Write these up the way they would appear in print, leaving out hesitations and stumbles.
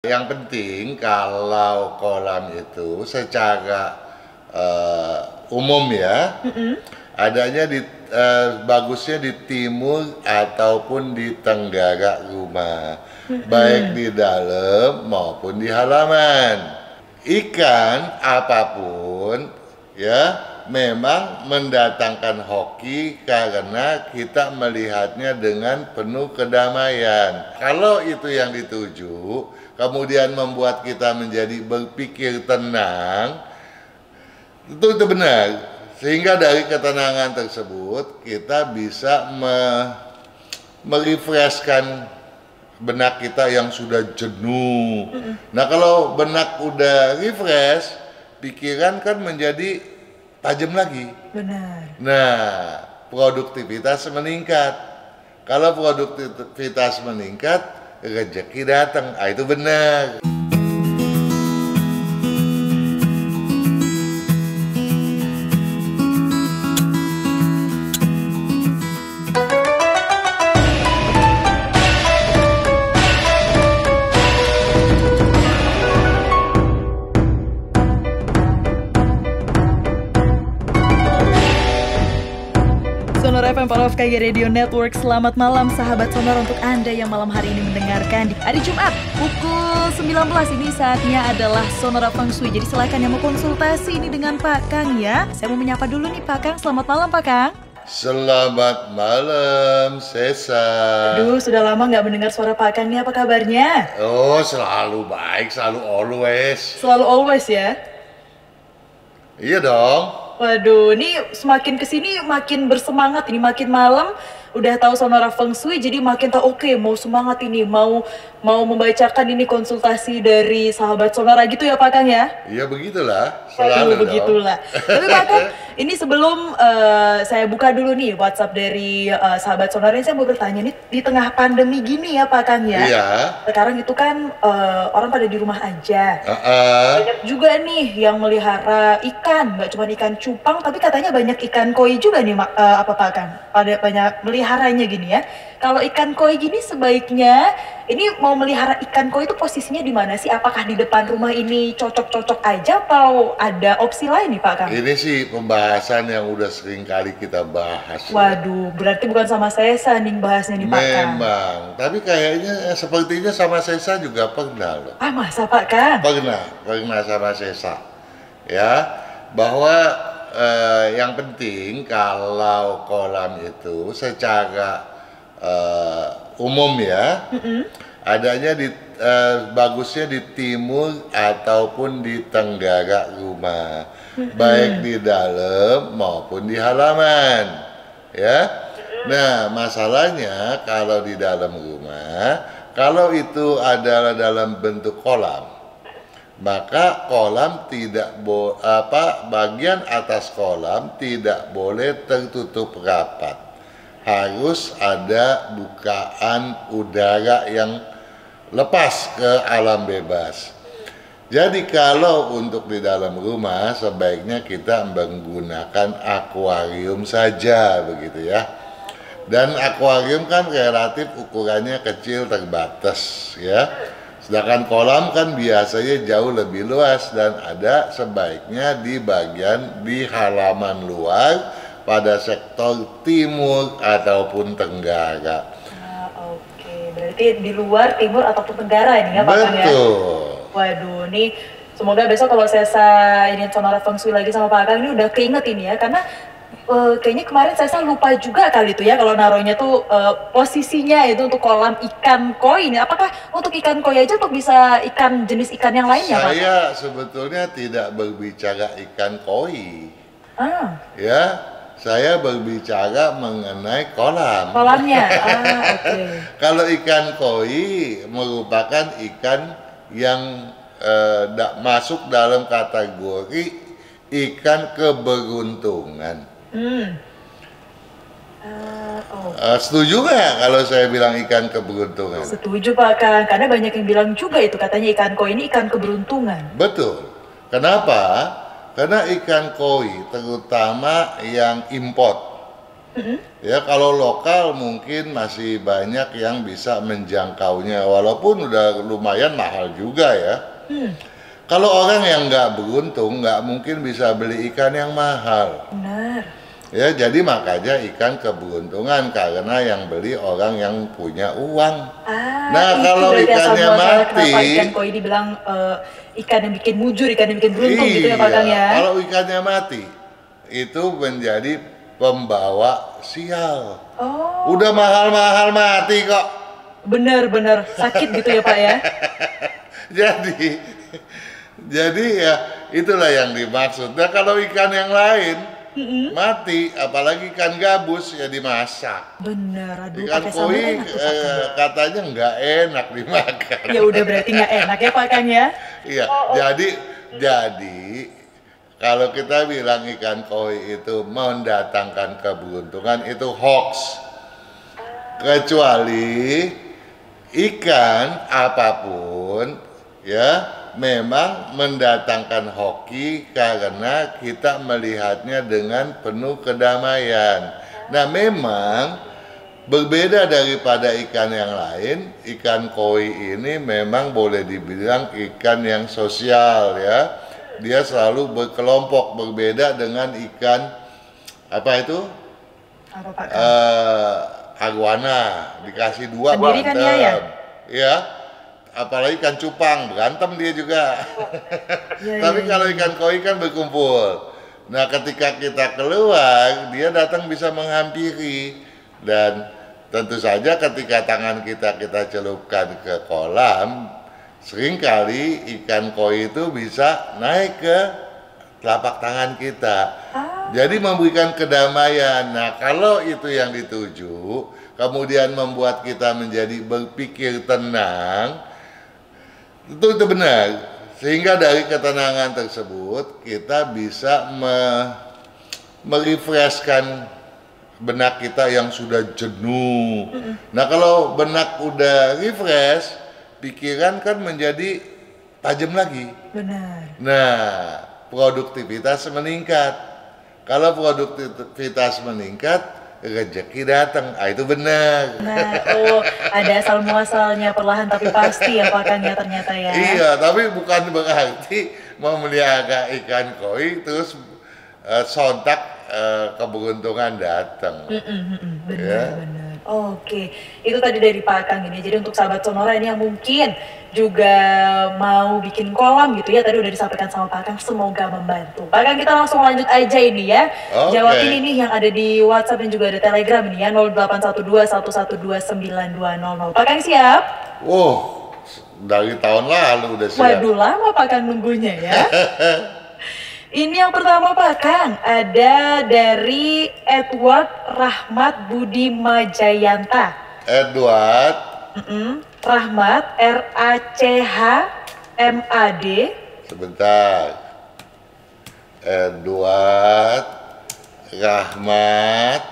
Yang penting kalau kolam itu secara umum ya, adanya bagusnya di timur ataupun di tenggara rumah, baik di dalam maupun di halaman. Ikan apapun ya memang mendatangkan hoki karena kita melihatnya dengan penuh kedamaian. Kalau itu yang dituju, kemudian membuat kita menjadi berpikir tenang, itu benar. Sehingga dari ketenangan tersebut kita bisa merefreshkan benak kita yang sudah jenuh. Nah, kalau benak udah refresh, pikiran kan menjadi tajam lagi. Benar. Nah, produktivitas meningkat. Kalau produktivitas meningkat, rezeki datang. Ah, itu benar. Sonora FM Power of KG Radio Network. Selamat malam sahabat Sonora untuk Anda yang malam hari ini mendengarkan di hari Jumat pukul 19. Ini saatnya adalah Sonora Feng Shui. Jadi silakan yang mau konsultasi ini dengan Pak Kang ya. Saya mau menyapa dulu nih Pak Kang. Selamat malam Pak Kang. Selamat malam, Sesa. Aduh, sudah lama nggak mendengar suara Pak Kang nih. Apa kabarnya? Oh, selalu baik, selalu always. Selalu always ya. Iya dong. Waduh, ini semakin kesini makin bersemangat ini, makin malam udah tahu Sonora Feng Shui, jadi makin tahu oke, mau semangat ini, mau membacakan ini konsultasi dari sahabat Sonora gitu ya Pak Kang ya? Iya begitulah, Waduh, selalu dong. begitulah. Tapi Pak Kang, ini sebelum saya buka dulu nih WhatsApp dari sahabat Sonora, ini saya mau bertanya nih, di tengah pandemi gini ya Pak Kang ya? Iya. Sekarang itu kan orang pada di rumah aja. Banyak juga nih yang melihara ikan, nggak cuma ikan cupang, tapi katanya banyak ikan koi juga nih, apa Pak Kang? Ada banyak meliharanya gini ya. Kalau ikan koi gini sebaiknya, ini mau melihara ikan koi itu posisinya di mana sih? Apakah di depan rumah ini cocok-cocok aja atau ada opsi lain nih Pak Kang? Ini sih pembahasan yang udah sering kali kita bahas. Waduh, berarti bukan sama saya nih bahasnya nih Pak Kang. Memang, tapi kayaknya sepertinya sama Sesa juga pernah loh. Ah masa Pak Kang? Pernah sama Sesa. Ya, bahwa yang penting kalau kolam itu secara umum ya, adanya bagusnya di timur ataupun di tenggara rumah, baik di dalam maupun di halaman, ya. Nah, masalahnya kalau di dalam rumah, kalau itu adalah dalam bentuk kolam, maka kolam bagian atas kolam tidak boleh tertutup rapat. Harus ada bukaan udara yang lepas ke alam bebas. Jadi kalau untuk di dalam rumah sebaiknya kita menggunakan akuarium saja begitu ya. Dan akuarium kan relatif ukurannya kecil terbatas ya. Sedangkan kolam kan biasanya jauh lebih luas dan ada sebaiknya di bagian di halaman luar pada sektor timur ataupun tenggara. Oke. Berarti di luar, timur ataupun tenggara ini ya Pak Kang ya? Betul. Waduh, nih semoga besok kalau saya ini Sonora Feng Shui lagi sama Pak Kang ini udah keinget ini ya, karena kayaknya kemarin saya lupa juga kali itu ya kalau naruhnya tuh posisinya itu untuk kolam ikan koi ini. Apakah untuk ikan koi aja atau bisa jenis ikan yang lainnya Pak? Saya sebetulnya tidak berbicara ikan koi. Ya, saya berbicara mengenai kolam. Kolamnya, oke. Kalau ikan koi merupakan ikan yang masuk dalam kategori ikan keberuntungan. Setuju nggak kalau saya bilang ikan keberuntungan? Setuju Pak Kang, karena banyak yang bilang juga itu katanya ikan koi ini ikan keberuntungan. Betul. Kenapa? Karena ikan koi terutama yang import Ya kalau lokal mungkin masih banyak yang bisa menjangkaunya, walaupun udah lumayan mahal juga ya. Kalau orang yang nggak beruntung nggak mungkin bisa beli ikan yang mahal. Benar. Ya jadi makanya ikan keberuntungan, karena yang beli orang yang punya uang. Nah kalau ikannya mati, ikan koi dibilang ikan yang bikin mujur, ikan yang bikin beruntung gitu ya Pak Kang ya. Kalau ikannya mati itu menjadi pembawa sial. Udah mahal-mahal mati kok. Bener-bener sakit gitu ya Pak ya. Jadi ya itulah yang dimaksud. Nah kalau ikan yang lain mati, apalagi ikan gabus ya dimasak. Bener, aduh ikan koi katanya nggak enak dimakan. Ya udah berarti nggak enak ya Pak Kang ya. Iya, jadi kalau kita bilang ikan koi itu mendatangkan keberuntungan itu hoax. Kecuali ikan apapun ya memang mendatangkan hoki karena kita melihatnya dengan penuh kedamaian. Nah memang berbeda daripada ikan yang lain, ikan koi ini memang boleh dibilang ikan yang sosial ya. Dia selalu berkelompok, berbeda dengan ikan apa itu? Apa Pak? Aguana, dikasih dua sendiri berantem. Kan ya. Apalagi ikan cupang, berantem dia juga. Tapi kalau ikan koi kan berkumpul. Nah ketika kita keluar, dia datang bisa menghampiri. Dan tentu saja ketika tangan kita celupkan ke kolam, seringkali ikan koi itu bisa naik ke telapak tangan kita. Jadi memberikan kedamaian. Nah kalau itu yang dituju, kemudian membuat kita menjadi berpikir tenang, itu benar. Sehingga dari ketenangan tersebut kita bisa merefreshkan benak kita yang sudah jenuh. Nah kalau benak udah refresh, pikiran kan menjadi tajam lagi. Benar. Nah produktivitas meningkat. Kalau produktivitas meningkat, rezeki datang, itu benar. Nah, ada asal muasalnya perlahan tapi pasti ya Pak Kang ya ternyata ya. Iya, tapi bukan berarti memelihara ikan koi terus sontak keberuntungan datang. Benar. Oke, itu tadi dari Pak Kang ini. Jadi untuk sahabat Sonora ini yang mungkin juga mau bikin kolam gitu ya, tadi udah disampaikan sama Pak Kang, semoga membantu. Pak Kang kita langsung lanjut aja ini ya. Jawabin ini yang ada di WhatsApp dan juga ada Telegram ini ya, 081211292000. Pak Kang siap? Dari tahun lalu udah siap. Waduh lama Pak Kang nunggunya ya. Ini yang pertama Pak Kang, ada dari Edward Rahmat Budi Majayanta. Edward Rahmat RACHMAD. Sebentar. Edward Rahmat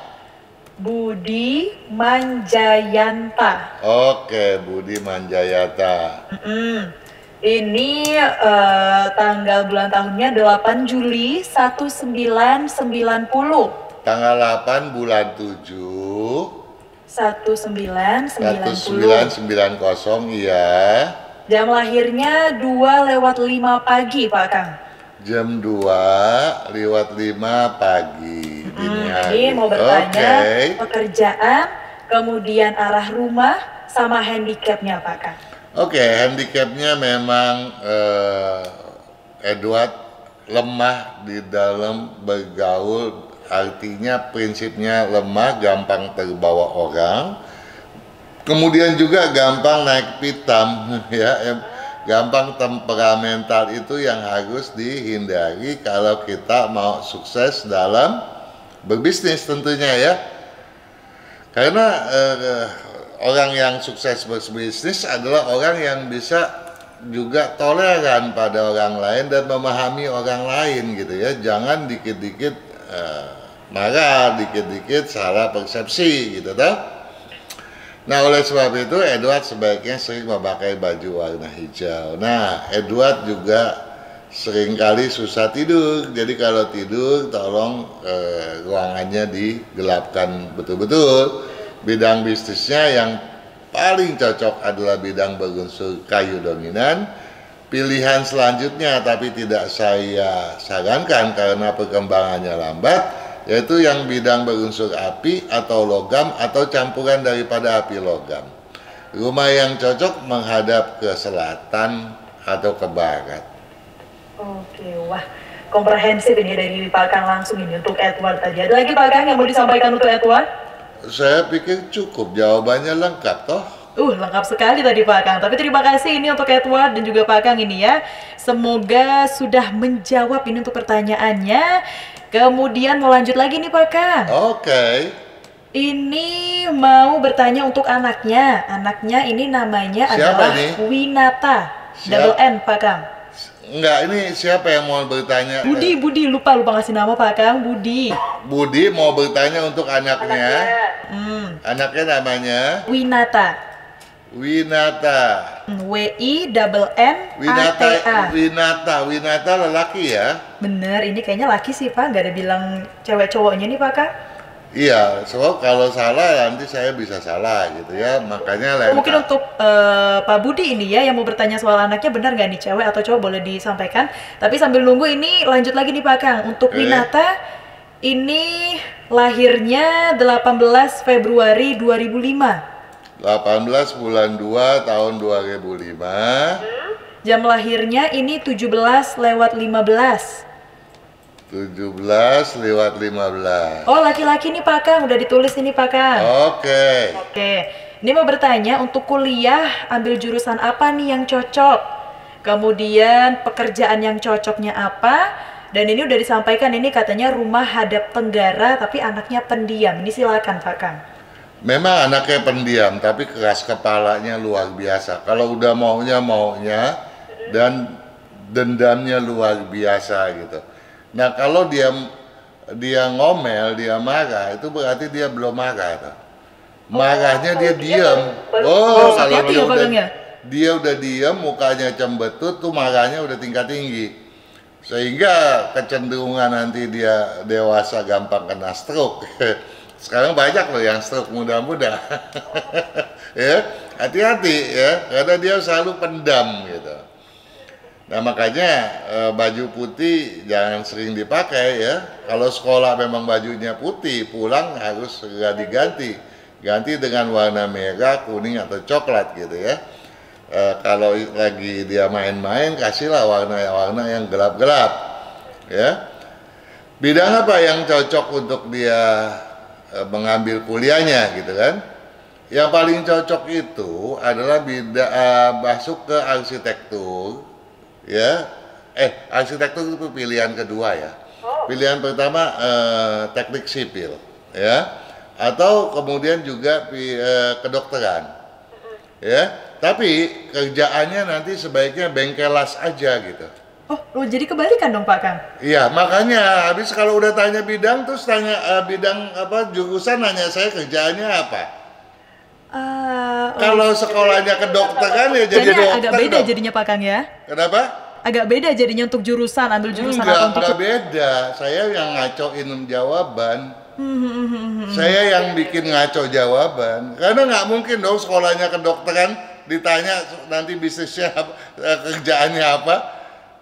Budi Manjayanta. Oke, Budi Manjayanta. Ini tanggal bulan tahunnya 8 Juli 1990. Tanggal 8 bulan 7 1990. Iya. Jam lahirnya 2:05 pagi Pak Kang. Jam 2:05 pagi. Ini mau bertanya pekerjaan, kemudian arah rumah, sama handicapnya Pak Kang. Oke, handicapnya memang Edward lemah di dalam bergaul, artinya prinsipnya lemah, gampang terbawa orang, kemudian juga gampang naik pitam, ya, gampang temperamental, itu yang harus dihindari kalau kita mau sukses dalam berbisnis tentunya ya, karena orang yang sukses berbisnis adalah orang yang bisa juga toleran pada orang lain dan memahami orang lain gitu ya. Jangan dikit-dikit marah, dikit-dikit salah persepsi gitu toh. Nah oleh sebab itu Edward sebaiknya sering memakai baju warna hijau. Nah Edward juga seringkali susah tidur. Jadi kalau tidur tolong ruangannya digelapkan betul-betul. Bidang bisnisnya yang paling cocok adalah bidang berunsur kayu dominan. Pilihan selanjutnya, tapi tidak saya sarankan karena perkembangannya lambat, yaitu yang bidang berunsur api atau logam atau campuran daripada api logam. Rumah yang cocok menghadap ke selatan atau ke barat. Oke, wah komprehensif ini dari Pak Kang langsung ini untuk Edward tadi. Ada lagi Pak Kang yang mau disampaikan untuk Edward? Saya pikir cukup, jawabannya lengkap toh. Lengkap sekali tadi Pak Kang. Tapi terima kasih ini untuk Edward dan juga Pak Kang ini ya. Semoga sudah menjawab ini untuk pertanyaannya. Kemudian mau lanjut lagi nih Pak Kang. Oke. Ini mau bertanya untuk anaknya. Anaknya ini namanya adalah Winata. Double N Pak Kang. Enggak, ini siapa yang mau bertanya? Budi, lupa ngasih nama Pak Kang, Budi. Budi mau bertanya untuk anaknya. Anaknya namanya Winata. Winata. Winata lelaki ya? Bener, ini kayaknya laki sih Pak, nggak ada bilang cewek cowoknya nih Pak Kang. Iya, so kalau salah nanti saya bisa salah gitu ya, makanya lengkap. Mungkin untuk Pak Budi ini ya yang mau bertanya soal anaknya, benar nggak nih cewek atau cowok, boleh disampaikan. Tapi sambil nunggu ini lanjut lagi nih Pak Kang. Untuk Winata ini lahirnya 18 Februari 2005. 18 bulan 2 tahun 2005. Jam lahirnya ini 17:15. 17:15. Oh, laki-laki nih Pak Kang, udah ditulis ini Pak Kang. Oke. Ini mau bertanya untuk kuliah ambil jurusan apa nih yang cocok? Kemudian pekerjaan yang cocoknya apa? Dan ini udah disampaikan, ini katanya rumah hadap tenggara tapi anaknya pendiam. Ini silakan Pak Kang. Memang anaknya pendiam tapi keras kepalanya luar biasa. Kalau udah maunya dan dendamnya luar biasa gitu. Nah, kalau dia ngomel, dia marah, itu berarti dia belum marah tuh. Marahnya dia diam. Kalau dia udah diam, mukanya cembetut, tuh marahnya udah tingkat tinggi. Sehingga kecenderungan nanti dia dewasa gampang kena stroke. Sekarang banyak loh yang stroke muda-muda. Ya, hati-hati ya, karena dia selalu pendam gitu. Nah, makanya baju putih jangan sering dipakai ya. Kalau sekolah memang bajunya putih, pulang harus segera diganti. Ganti dengan warna merah, kuning atau coklat gitu ya. Kalau lagi dia main-main, kasihlah warna-warna yang gelap-gelap ya. Bidang apa yang cocok untuk dia mengambil kuliahnya gitu kan? Yang paling cocok itu adalah masuk ke arsitektur ya. Arsitektur itu pilihan kedua ya. Pilihan pertama teknik sipil ya, atau kemudian juga kedokteran ya. Tapi kerjaannya nanti sebaiknya bengkelas aja gitu. Jadi kebalikan dong Pak Kang? Iya, makanya habis kalau udah tanya bidang, terus tanya bidang apa, jurusan, nanya saya kerjaannya apa. Kalau sekolahnya kedokteran ya jadi dokter. Agak beda jadinya Pak Kang ya? Kenapa? Agak beda jadinya untuk jurusan, ambil jurusan apa untuk... Enggak beda, saya yang ngacoin jawaban. Saya yang bikin ngaco jawaban. Karena nggak mungkin dong sekolahnya kedokteran ditanya nanti bisnisnya kerjaannya apa.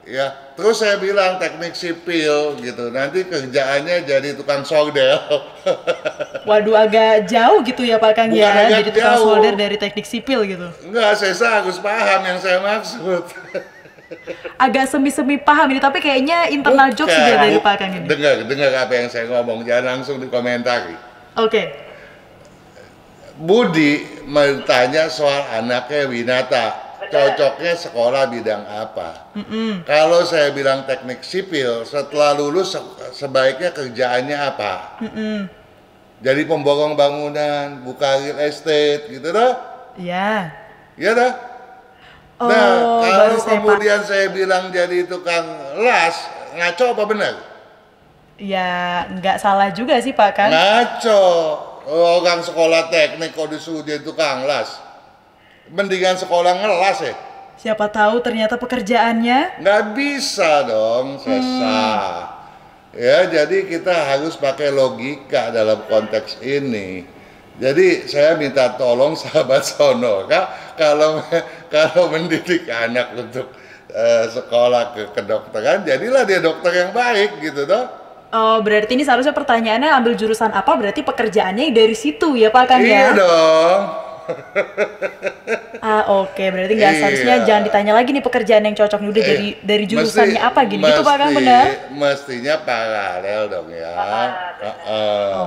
Ya, terus saya bilang teknik sipil gitu. Nanti kerjaannya jadi tukang solder. Waduh, agak jauh gitu ya Pak Kang ya, jadi tukang solder dari teknik sipil gitu. Enggak, saya harus paham yang saya maksud. Agak semi-semi paham ini, tapi kayaknya internal jokes juga dari Pak Kang ini. Dengar apa yang saya ngomong, jangan langsung dikomentari. Oke. Budi bertanya soal anaknya Winata. Cocoknya sekolah bidang apa? Kalau saya bilang teknik sipil, setelah lulus sebaiknya kerjaannya apa? Jadi pemborong bangunan, buka real estate, gitu dah? Iya. Iya dah? Nah, kalau kemudian saya bilang jadi tukang las, ngaco apa benar? Ya, nggak salah juga sih Pak Kang. Ngaco. Orang sekolah teknik kok disuruh jadi tukang las. Mendingan sekolah ngelas ya. Siapa tahu ternyata pekerjaannya nggak bisa dong, sesah. Ya, jadi kita harus pakai logika dalam konteks ini. Jadi saya minta tolong sahabat Sonora, kalau mendidik anak untuk sekolah ke kedokteran, jadilah dia dokter yang baik gitu toh. Oh, berarti ini seharusnya pertanyaannya ambil jurusan apa, berarti pekerjaannya dari situ ya Pak Kang ya? Iya dong. Oke, berarti nggak seharusnya jangan ditanya lagi nih pekerjaan yang cocok nih, udah dari jurusannya apa gini gitu Pak Kang, benar? Mestinya paralel dong ya.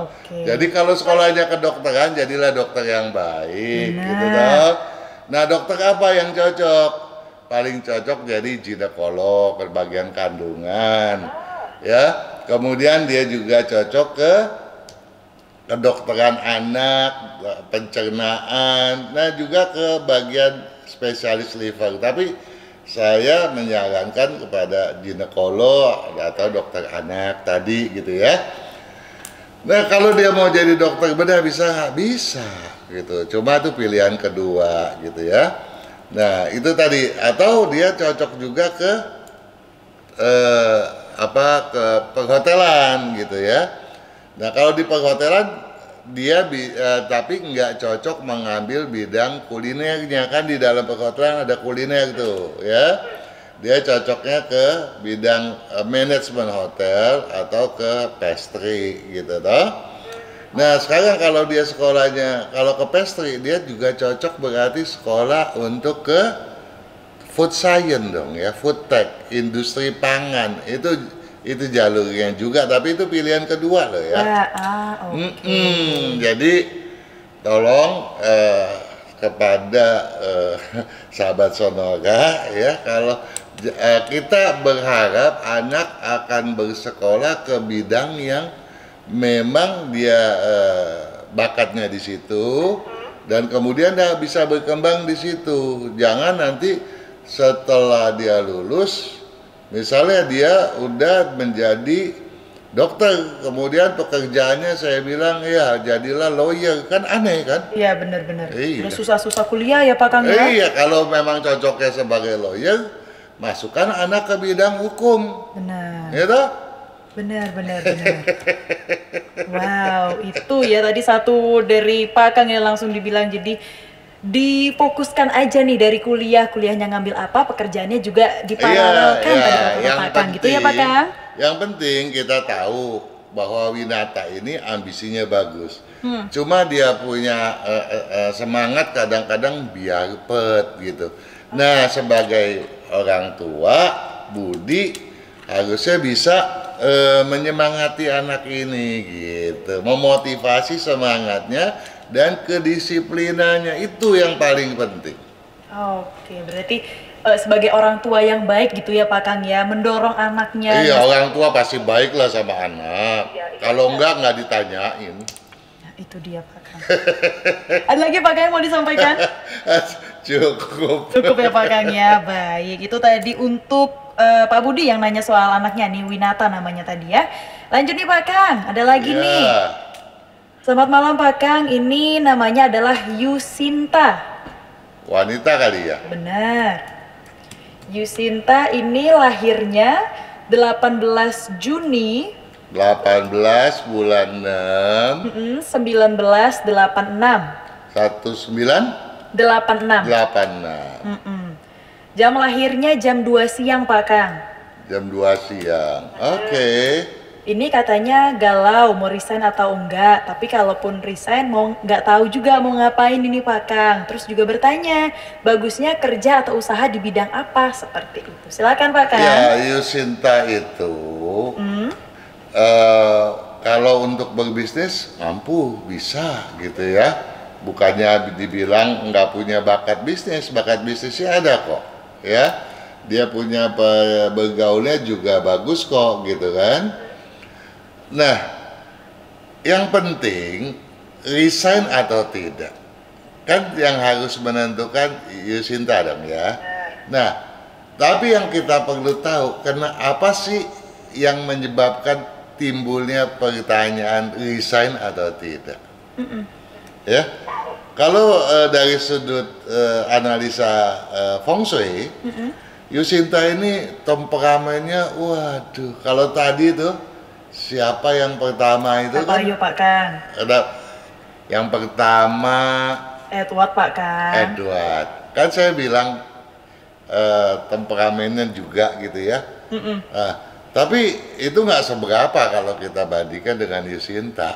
Oke. Jadi kalau sekolahnya kedokteran, jadilah dokter yang baik gitu dong. Nah, dokter apa yang cocok? Paling cocok jadi ginekolog, bagian kandungan. Ya, kemudian dia juga cocok ke kedokteran anak, pencernaan, nah juga ke bagian spesialis liver. Tapi saya menyarankan kepada ginekolog atau dokter anak tadi gitu ya. Nah kalau dia mau jadi dokter bedah bisa gitu. Cuma itu pilihan kedua gitu ya. Nah itu tadi, atau dia cocok juga ke ke perhotelan gitu ya. Nah kalau di perhotelan dia tapi nggak cocok mengambil bidang kulinernya, kan di dalam perhotelan ada kuliner tuh ya. Dia cocoknya ke bidang manajemen hotel atau ke pastry gitu toh. Nah sekarang kalau dia sekolahnya kalau ke pastry, dia juga cocok berarti sekolah untuk ke food science dong ya, food tech, industri pangan. Itu jalurnya juga, tapi itu pilihan kedua loh ya. Jadi tolong kepada sahabat Sonora ya, kalau kita berharap anak akan bersekolah ke bidang yang memang dia bakatnya di situ dan kemudian dia bisa berkembang di situ. Jangan nanti setelah dia lulus, misalnya dia udah menjadi dokter, kemudian pekerjaannya saya bilang ya jadilah lawyer, kan aneh kan? Iya benar-benar. Udah susah-susah kuliah ya Pak Kang ya? Iya, kalau memang cocoknya sebagai lawyer, masukkan anak ke bidang hukum. Benar. Ya toh? Benar. Wow, itu ya tadi satu dari Pak Kang yang langsung dibilang, jadi difokuskan aja nih dari kuliahnya ngambil apa, pekerjaannya juga diparalelkan pada Pak Kang gitu ya Pak Kang. Yang penting kita tahu bahwa Winata ini ambisinya bagus. Cuma dia punya semangat kadang-kadang biarpet gitu. Nah, sebagai orang tua, Budi harusnya bisa menyemangati anak ini gitu, memotivasi semangatnya dan kedisiplinannya, itu yang paling penting. Oke, berarti sebagai orang tua yang baik gitu ya Pak Kang ya, mendorong anaknya. Iya, orang tua pasti baik lah sama anak. Kalau enggak ditanyain. Nah, itu dia Pak Kang. Ada lagi Pak Kang yang mau disampaikan? Cukup ya Pak Kang ya. Baik, itu tadi untuk Pak Budi yang nanya soal anaknya nih, Winata namanya tadi ya. Lanjut nih Pak Kang, ada lagi nih. Selamat malam Pak Kang, ini namanya adalah Yusinta. Wanita kali ya? Benar. Yusinta ini lahirnya 18 Juni 18 bulan 6 1986. 1986. Jam lahirnya jam 2 siang Pak Kang. Jam 2 siang. Oke. Ini katanya galau mau resign atau enggak, tapi kalaupun resign mau nggak tahu juga mau ngapain ini Pak Kang. Terus juga bertanya, bagusnya kerja atau usaha di bidang apa, seperti itu. Silakan Pak Kang. Ya, Yusinta itu kalau untuk berbisnis mampu, bisa gitu ya. Bukannya dibilang nggak punya bakat bisnisnya ada kok ya. Dia punya bergaulnya juga bagus kok gitu kan. Nah, yang penting resign atau tidak, kan yang harus menentukan Yusinta dong ya. Nah, tapi yang kita perlu tahu, apa sih yang menyebabkan timbulnya pertanyaan resign atau tidak? Ya, Kalau dari sudut analisa feng shui, Yusinta ini temperamennya, waduh, kalau tadi tuh siapa yang pertama itu Apa kan? yuk Pak Kang? Yang pertama Edward Pak Kang. Edward. Kan saya bilang temperamennya juga gitu ya. Tapi itu nggak seberapa kalau kita bandingkan dengan Yusinta.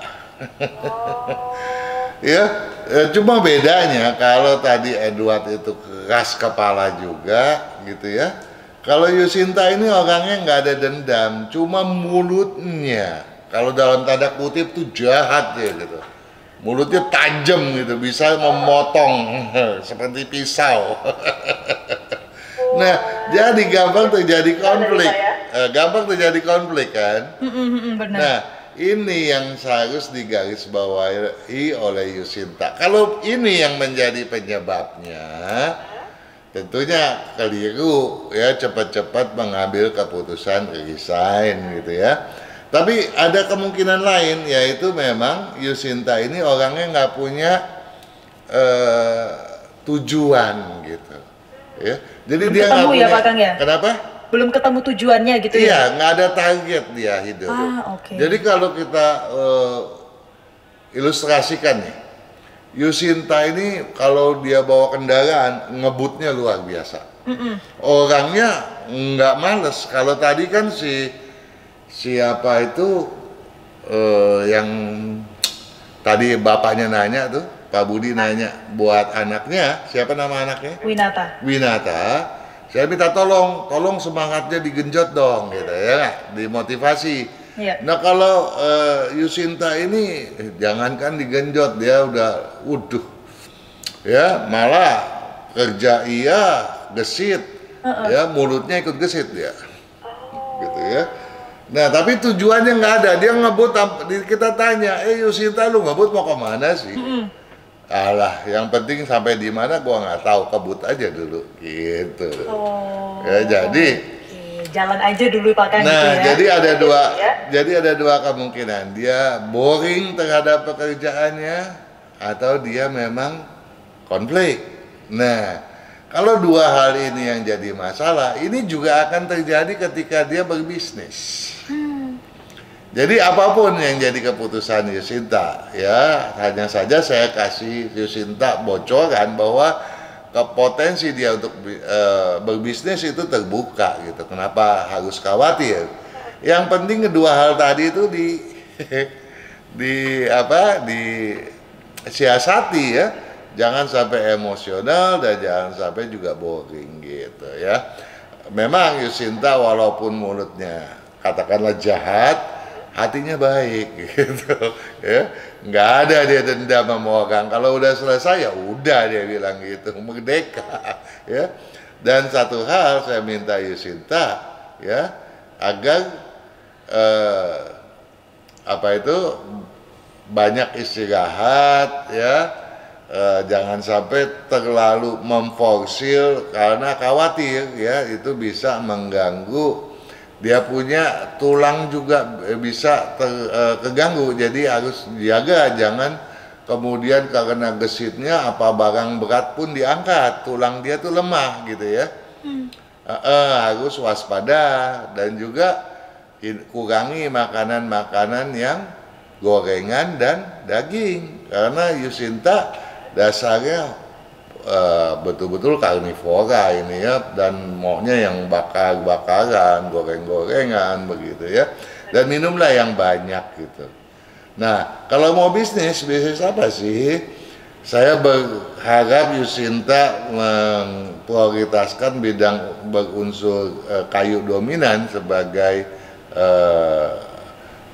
Ya, cuma bedanya kalau tadi Edward itu keras kepala juga gitu ya. Kalau Yusinta ini orangnya nggak ada dendam, cuma mulutnya kalau dalam tanda kutip tuh jahat ya gitu. Mulutnya tajam gitu, bisa memotong seperti pisau. Nah, jadi gampang terjadi konflik. Gampang terjadi konflik kan? Benar. Nah, ini yang harus digarisbawahi oleh Yusinta. Kalau ini yang menjadi penyebabnya, tentunya keliru ya, cepat-cepat mengambil keputusan resign gitu ya. Tapi ada kemungkinan lain, yaitu memang Yusinta ini orangnya nggak punya tujuan gitu ya. Jadi belum dia nggak punya. Ya, Pak Kang, ya? Kenapa? Belum ketemu tujuannya gitu ya? Iya, nggak ada target dia hidup. Okay. Jadi kalau kita ilustrasikan nih, Yusinta ini kalau dia bawa kendaraan ngebutnya luar biasa. Orangnya nggak males. Kalau tadi kan siapa itu yang tadi bapaknya nanya tuh, Pak Budi nanya buat anaknya, siapa nama anaknya? Winata. Saya minta tolong semangatnya digenjot dong, gitu ya, dimotivasi. Iya. Nah kalau Yusinta ini jangankan digenjot, dia udah, ya malah kerja iya, gesit, ya mulutnya ikut gesit dia, gitu ya. Nah tapi tujuannya nggak ada, dia ngebut, kita tanya, Yusinta lu ngebut mau kemana sih? Alah, yang penting sampai di mana gua nggak tahu, kebut aja dulu, gitu. Ya jadi jalan aja dulu Pak Kang. Nah, gitu ya. jadi ada dua kemungkinan, dia boring terhadap pekerjaannya atau dia memang konflik. Nah, kalau dua hal ini yang jadi masalah, ini juga akan terjadi ketika dia berbisnis. Jadi apapun yang jadi keputusan Yusinta, ya hanya saja saya kasih Yusinta bocoran bahwa potensi dia untuk berbisnis itu terbuka gitu. Kenapa harus khawatir? Yang penting kedua hal tadi itu disiasati ya. Jangan sampai emosional dan jangan sampai juga boring gitu ya. Memang Yusinta walaupun mulutnya katakanlah jahat, hatinya baik gitu ya, nggak ada dia dendam sama orang. Kalau udah selesai ya udah dia bilang gitu, merdeka ya. Dan satu hal saya minta Yusinta ya, agar banyak istirahat ya, jangan sampai terlalu memforsir karena khawatir ya itu bisa mengganggu. Dia punya tulang juga bisa terganggu, jadi harus jaga, jangan kemudian karena gesitnya apa barang berat pun diangkat, tulang dia tuh lemah gitu ya. Harus waspada dan juga kurangi makanan-makanan yang gorengan dan daging, karena Yusinta dasarnya betul-betul karnivora ini ya, dan maunya yang bakar-bakaran, goreng-gorengan begitu ya, dan minumlah yang banyak gitu. Nah kalau mau bisnis apa sih? Saya berharap Yusinta memprioritaskan bidang berunsur kayu dominan sebagai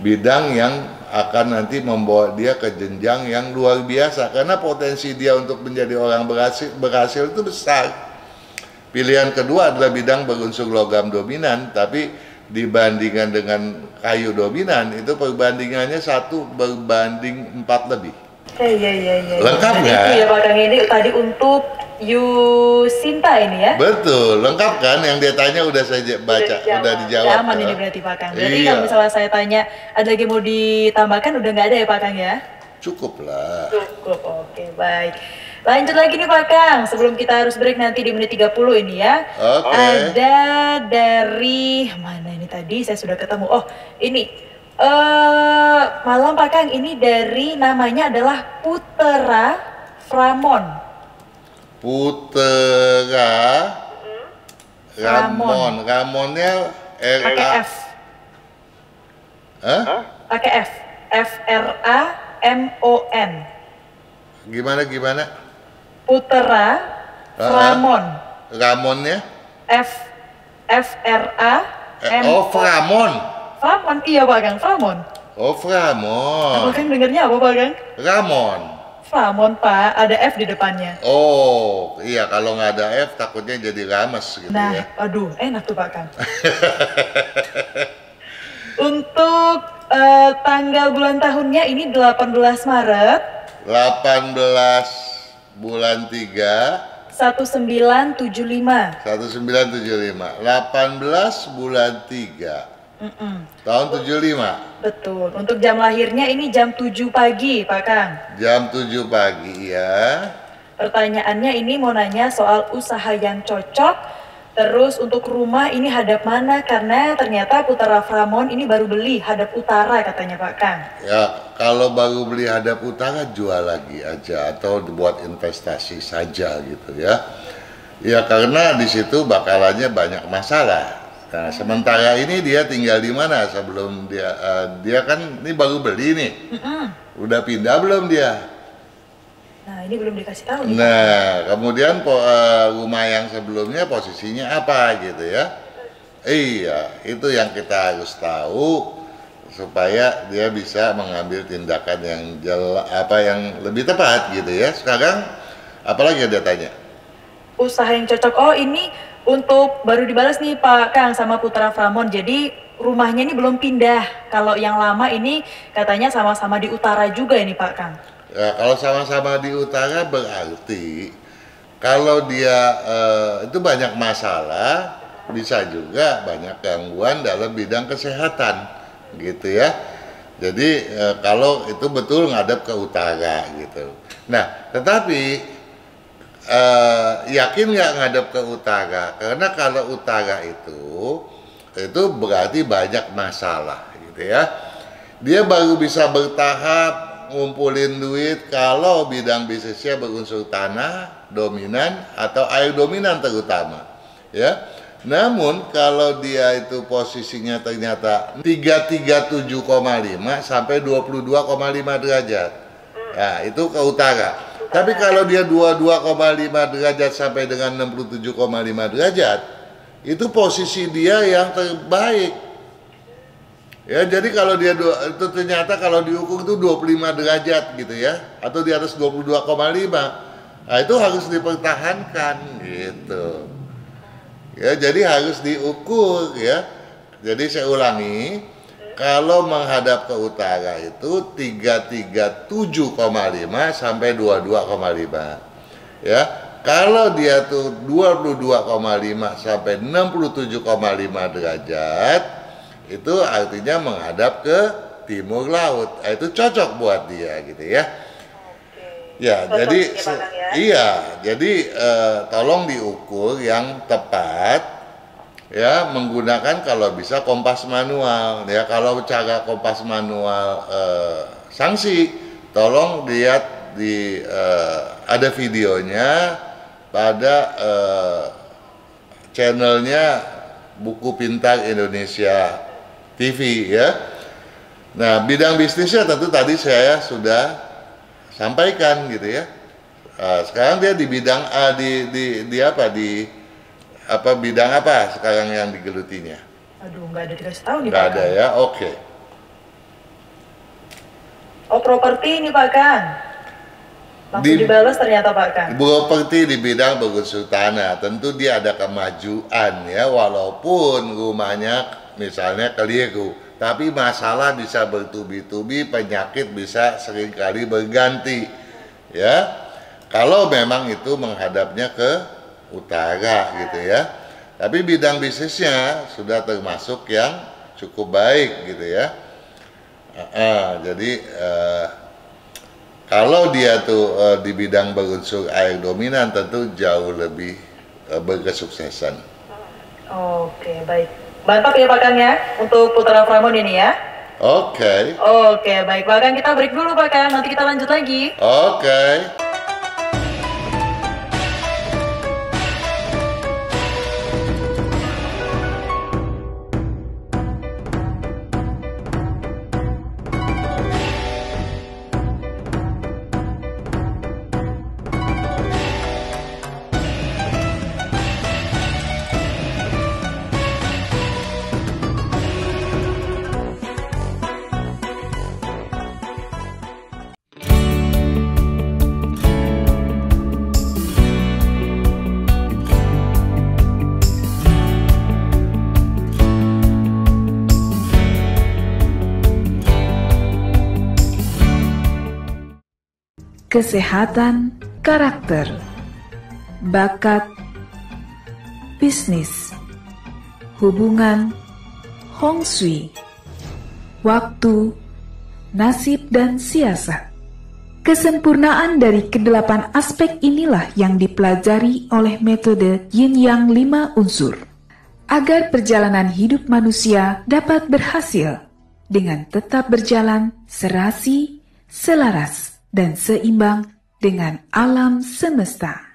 bidang yang akan nanti membawa dia ke jenjang yang luar biasa, karena potensi dia untuk menjadi orang berhasil itu besar. Pilihan kedua adalah bidang berunsur logam dominan, tapi dibandingkan dengan kayu dominan itu perbandingannya 1 berbanding 4 lebih. Iya. Lengkap nggak? Itu ya Pak Kang, ini tadi untuk Yusinta ini ya? Betul, lengkap kan? Yang dia tanya udah saya baca, udah dijawab. Udah aman ini berarti Pak Kang. Berarti Iya. kalau misalnya saya tanya ada lagi mau ditambahkan udah nggak ada ya Pak Kang ya? Cukup lah. Cukup, oke baik. Lanjut lagi nih Pak Kang, sebelum kita harus break nanti di menit 30 ini ya. Oke. Ada dari mana ini tadi saya sudah ketemu. Oh, ini malam Pak Kang, ini dari namanya adalah Putera Framon. Putera Ramon. Ramonnya pakai F. Hah? Pakai F. Framon. Gimana? Putera Framon. Ramonnya? Framon. Oh, Framon. Framon, iya Pak Kang, Framon. Oh, Framon. Pak Kang dengernya apa Pak Kang? Ramon. Framon Pak, ada F di depannya. Oh, iya kalau nggak ada F takutnya jadi rames gitu nah, ya. aduh, enak tuh Pak Kang. Untuk tanggal bulan tahunnya ini 18 Maret. 18 bulan 3 1975. 1975. 18 bulan 3 tahun 75. Betul. Untuk jam lahirnya ini jam 7 pagi, Pak Kang. Jam 7 pagi ya. Pertanyaannya ini mau nanya soal usaha yang cocok. Terus untuk rumah ini hadap mana? Karena ternyata Putera Framon ini baru beli hadap utara katanya Pak Kang. Ya, kalau baru beli hadap utara jual lagi aja atau buat investasi saja gitu ya. Ya karena di situ bakalannya banyak masalah. Nah, sementara ini dia tinggal di mana sebelum dia kan ini baru beli nih. Udah pindah belum dia? Nah, ini belum dikasih tahu nih. Nah, kemudian rumah yang sebelumnya posisinya apa gitu ya? Iya, itu yang kita harus tahu supaya dia bisa mengambil tindakan yang lebih tepat gitu ya. Sekarang apalagi dia tanya? Usaha yang cocok. Oh, ini untuk baru dibalas nih Pak Kang sama Putera Framon. Jadi rumahnya ini belum pindah. Kalau yang lama ini katanya sama-sama di utara juga ini Pak Kang. Ya, kalau sama-sama di utara berarti kalau dia itu banyak masalah, bisa juga banyak gangguan dalam bidang kesehatan gitu ya. Jadi kalau itu betul ngadep ke utara gitu. Nah, tetapi yakin nggak ngadep ke utara? Karena kalau utara itu berarti banyak masalah gitu ya. Dia baru bisa bertahap ngumpulin duit kalau bidang bisnisnya berunsur tanah dominan atau air dominan terutama ya. Namun kalau dia itu posisinya ternyata 337,5 sampai 22,5 derajat, nah itu ke utara. Tapi kalau dia 22,5 derajat sampai dengan 67,5 derajat, itu posisi dia yang terbaik. Ya, jadi kalau dia itu ternyata kalau diukur itu 25 derajat gitu ya, atau di atas 22,5, nah itu harus dipertahankan gitu. Ya, jadi harus diukur ya. Jadi saya ulangi, kalau menghadap ke utara itu 337,5 sampai 22,5. Ya, kalau dia tuh 22,5 sampai 67,5 derajat, itu artinya menghadap ke timur laut. Itu cocok buat dia gitu ya. Ya, cocok jadi iya, jadi tolong diukur yang tepat ya, menggunakan kalau bisa kompas manual ya. Kalau cara kompas manual sanksi, tolong lihat di ada videonya pada channelnya Buku Pintar Indonesia TV ya. Nah, bidang bisnisnya tentu tadi saya sudah sampaikan gitu ya. Sekarang dia di bidang bidang apa sekarang yang digelutinya? Aduh, nggak ada dikasih tahu nih Pak. Nggak ada ya, oke. Oh, properti ini Pak Kang. Langsung dibalas ternyata Pak Kang. Properti di bidang berunsur tanah, tentu dia ada kemajuan ya, walaupun rumahnya misalnya keliru, tapi masalah bisa bertubi-tubi, penyakit bisa seringkali berganti ya. Kalau memang itu menghadapnya ke utara gitu ya. Tapi bidang bisnisnya sudah termasuk yang cukup baik gitu ya. Jadi Kalau dia tuh di bidang berunsur air dominan tentu jauh lebih berkesuksesan. Oke, baik. Mantap ya Pak Kang ya untuk Putra Prambon ini ya. Oke. Oke, baik Pak Kang, kita break dulu Pak Kang, nanti kita lanjut lagi. Oke. Kesehatan karakter, bakat, bisnis, hubungan, Hong Shui, waktu, nasib dan siasat. Kesempurnaan dari kedelapan aspek inilah yang dipelajari oleh metode Yin Yang 5 unsur, agar perjalanan hidup manusia dapat berhasil dengan tetap berjalan serasi, selaras, dan seimbang dengan alam semesta.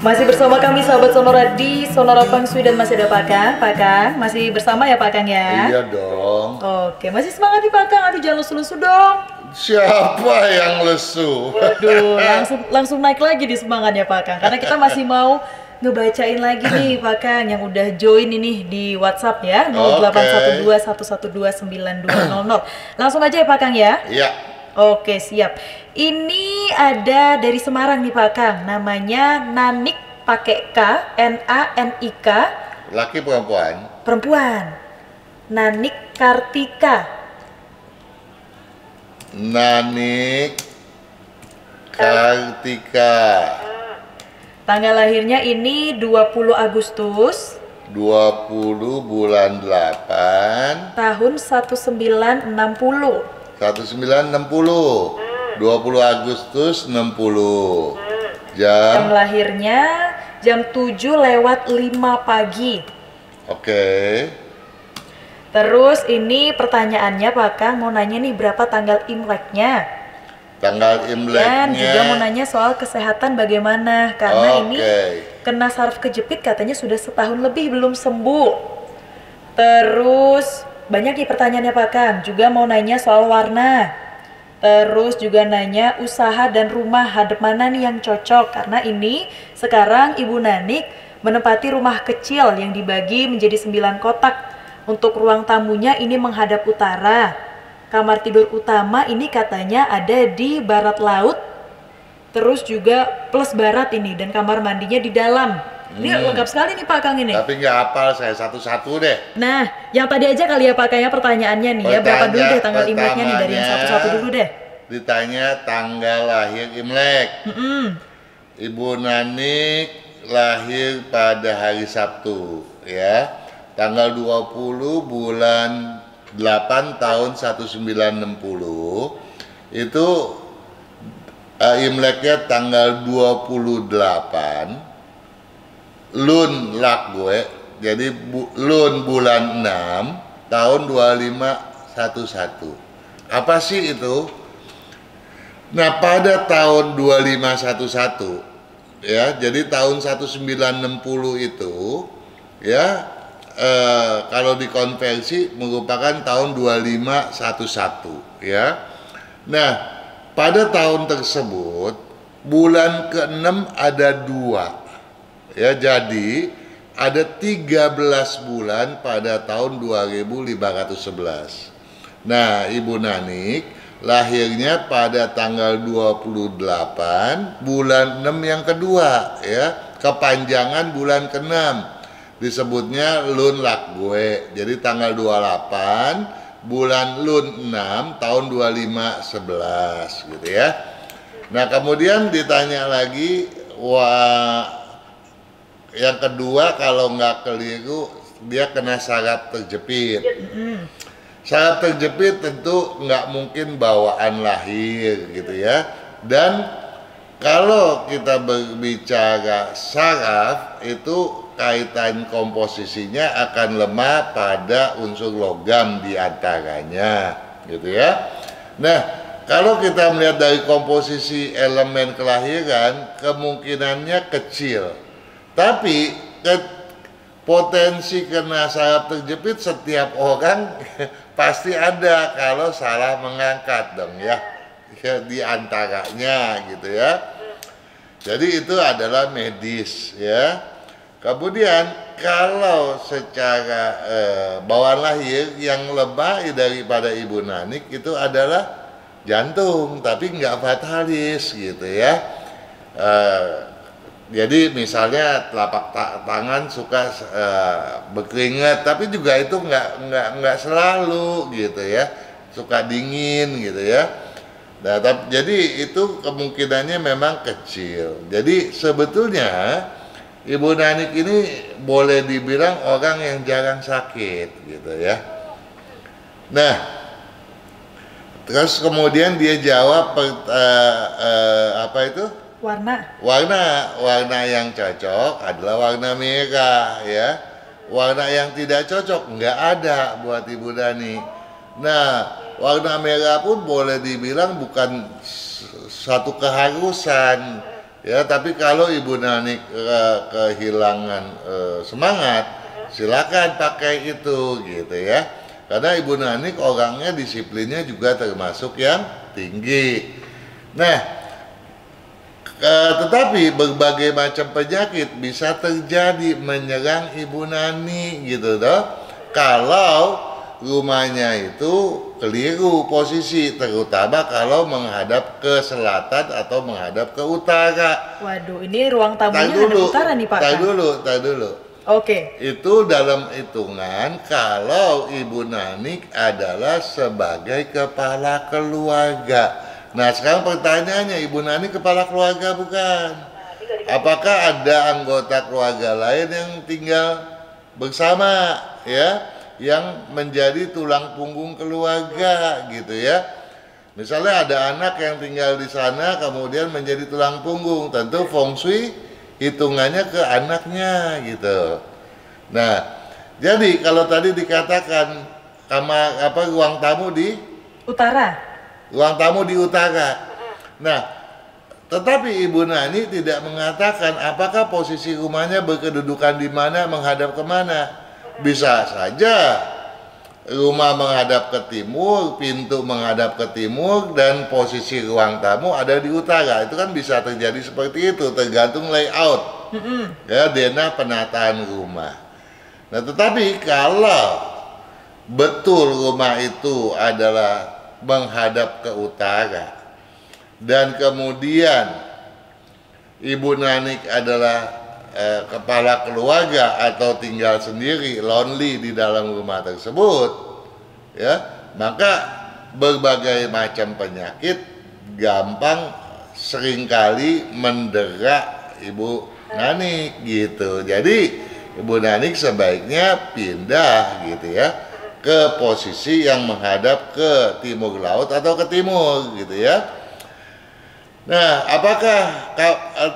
Masih bersama kami sahabat Sonora di Sonora Feng Shui dan masih ada Pak Kang. Pak Kang, masih bersama ya Pak Kang ya? Iya dong. Oke, masih semangat nih Pak Kang. Aduh, jangan lesu-lesu dong. Siapa yang lesu? Waduh, langsung naik lagi di semangatnya Pak Kang. Karena kita masih mau ngebacain lagi nih Pak Kang yang udah join ini di WhatsApp ya, 081211292200. Langsung aja ya Pak Kang ya? Iya. Oke, siap. Ini ada dari Semarang nih Pak Kang, namanya Nanik pakai K, N-A-N-I-K. Laki perempuan? Perempuan. Nanik Kartika. Nanik Kartika. Tanggal lahirnya ini 20 Agustus. 20 bulan 8. Tahun 1960. 1960. 20 Agustus 60. Jam lahirnya jam 7:05 pagi. Oke. Terus ini pertanyaannya Pak Kang mau nanya nih berapa tanggal Imleknya. Tanggal Imleknya. Dan juga mau nanya soal kesehatan bagaimana karena ini kena saraf kejepit katanya sudah setahun lebih belum sembuh. Terus banyak nih pertanyaannya Pak Kang, juga mau nanya soal warna. Terus juga nanya usaha dan rumah hadap mana nih yang cocok. Karena ini sekarang Ibu Nanik menempati rumah kecil yang dibagi menjadi 9 kotak. Untuk ruang tamunya ini menghadap utara. Kamar tidur utama ini katanya ada di barat laut. Terus juga plus barat ini dan kamar mandinya di dalam. Ini lengkap sekali nih Pak Kang ini. Tapi nggak hafal saya satu-satu deh. Nah, yang tadi aja kali ya Pak Kang ya pertanyaannya nih ya. Berapa dulu deh tanggal Imleknya nih dari yang satu-satu dulu deh. Ditanya tanggal lahir Imlek. Ibu Nanik lahir pada hari Sabtu ya. Tanggal 20 bulan 8 tahun 1960. Itu Imleknya tanggal 28. Lun lak gue, jadi Lun bulan 6 tahun 2511. Apa sih itu? Nah pada tahun 2511 ya, jadi tahun 1960 itu ya kalau dikonversi merupakan tahun 2511 ya. Nah pada tahun tersebut bulan ke-6 ada 2. Ya, jadi ada 13 bulan pada tahun 2511. Nah, Ibu Nanik lahirnya pada tanggal 28 bulan 6 yang kedua ya, kepanjangan bulan ke-6. Disebutnya Lun Lak Gue. Jadi tanggal 28 bulan Lun 6 tahun 2511 gitu ya. Nah, kemudian ditanya lagi yang kedua kalau nggak keliru dia kena saraf terjepit. Saraf terjepit tentu nggak mungkin bawaan lahir gitu ya. Dan kalau kita berbicara saraf itu kaitan komposisinya akan lemah pada unsur logam di antaranya gitu ya. Nah, kalau kita melihat dari komposisi elemen kelahiran kemungkinannya kecil. Tapi potensi kena saraf terjepit setiap orang pasti ada kalau salah mengangkat dong ya, di antaranya gitu ya. Jadi itu adalah medis ya. Kemudian kalau secara bawaan lahir yang lebih daripada ibu nanik itu adalah jantung, tapi nggak fatalis gitu ya. Jadi misalnya telapak tangan suka berkeringat, tapi juga itu nggak selalu gitu ya, suka dingin gitu ya. Nah, jadi itu kemungkinannya memang kecil. Jadi sebetulnya ibu nanik ini boleh dibilang orang yang jarang sakit gitu ya. Nah, terus kemudian dia jawab apa itu? Warna yang cocok adalah warna merah ya. Warna yang tidak cocok nggak ada buat Ibu Dani. Nah, warna merah pun boleh dibilang bukan satu keharusan ya, tapi kalau Ibu Dani kehilangan semangat, silakan pakai itu gitu ya. Karena Ibu Nani orangnya disiplinnya juga termasuk yang tinggi. Nah, tetapi berbagai macam penyakit bisa terjadi menyerang Ibu Nani gitu toh. Kalau rumahnya itu keliru posisi, terutama kalau menghadap ke selatan atau menghadap ke utara. Waduh, ini ruang tamunya ada utara nih Pak. Tar dulu. Oke. Itu dalam hitungan kalau Ibu Nanik adalah sebagai kepala keluarga. Nah, sekarang pertanyaannya, Ibu Nani kepala keluarga bukan? Apakah ada anggota keluarga lain yang tinggal bersama ya, yang menjadi tulang punggung keluarga gitu ya? Misalnya ada anak yang tinggal di sana kemudian menjadi tulang punggung, tentu feng shui hitungannya ke anaknya gitu. Nah, jadi kalau tadi dikatakan ruang tamu di utara. Ruang tamu di utara. Nah, tetapi Ibu Nani tidak mengatakan apakah posisi rumahnya berkedudukan di mana, menghadap kemana. Bisa saja rumah menghadap ke timur, pintu menghadap ke timur, dan posisi ruang tamu ada di utara. Itu kan bisa terjadi seperti itu, tergantung layout. Ya, denah penataan rumah. Nah, tetapi kalau betul rumah itu adalah menghadap ke utara dan kemudian Ibu Nanik adalah kepala keluarga atau tinggal sendiri, lonely di dalam rumah tersebut ya, maka berbagai macam penyakit gampang seringkali mendera Ibu Nanik gitu. Jadi Ibu Nanik sebaiknya pindah gitu ya ke posisi yang menghadap ke timur laut atau ke timur gitu ya. Nah, apakah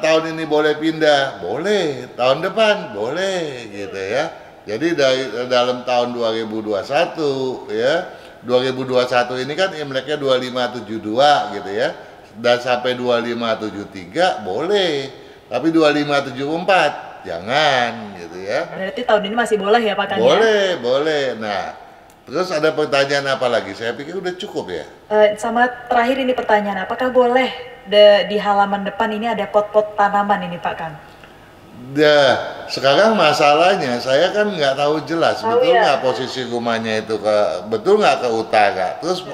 tahun ini boleh pindah? Boleh, tahun depan boleh gitu ya. Jadi dalam tahun 2021 ya, 2021 ini kan Imleknya 2572 gitu ya. Dan sampai 2573 boleh. Tapi 2574 jangan gitu ya. Berarti tahun ini masih boleh ya Pak Kang? Boleh. Nah, terus ada pertanyaan apa lagi? Saya pikir udah cukup ya. Sama terakhir ini pertanyaan, apakah boleh di halaman depan ini ada pot-pot tanaman ini Pak Kang? Sekarang masalahnya saya kan nggak tahu jelas betul nggak posisi rumahnya itu betul nggak ke utara. Terus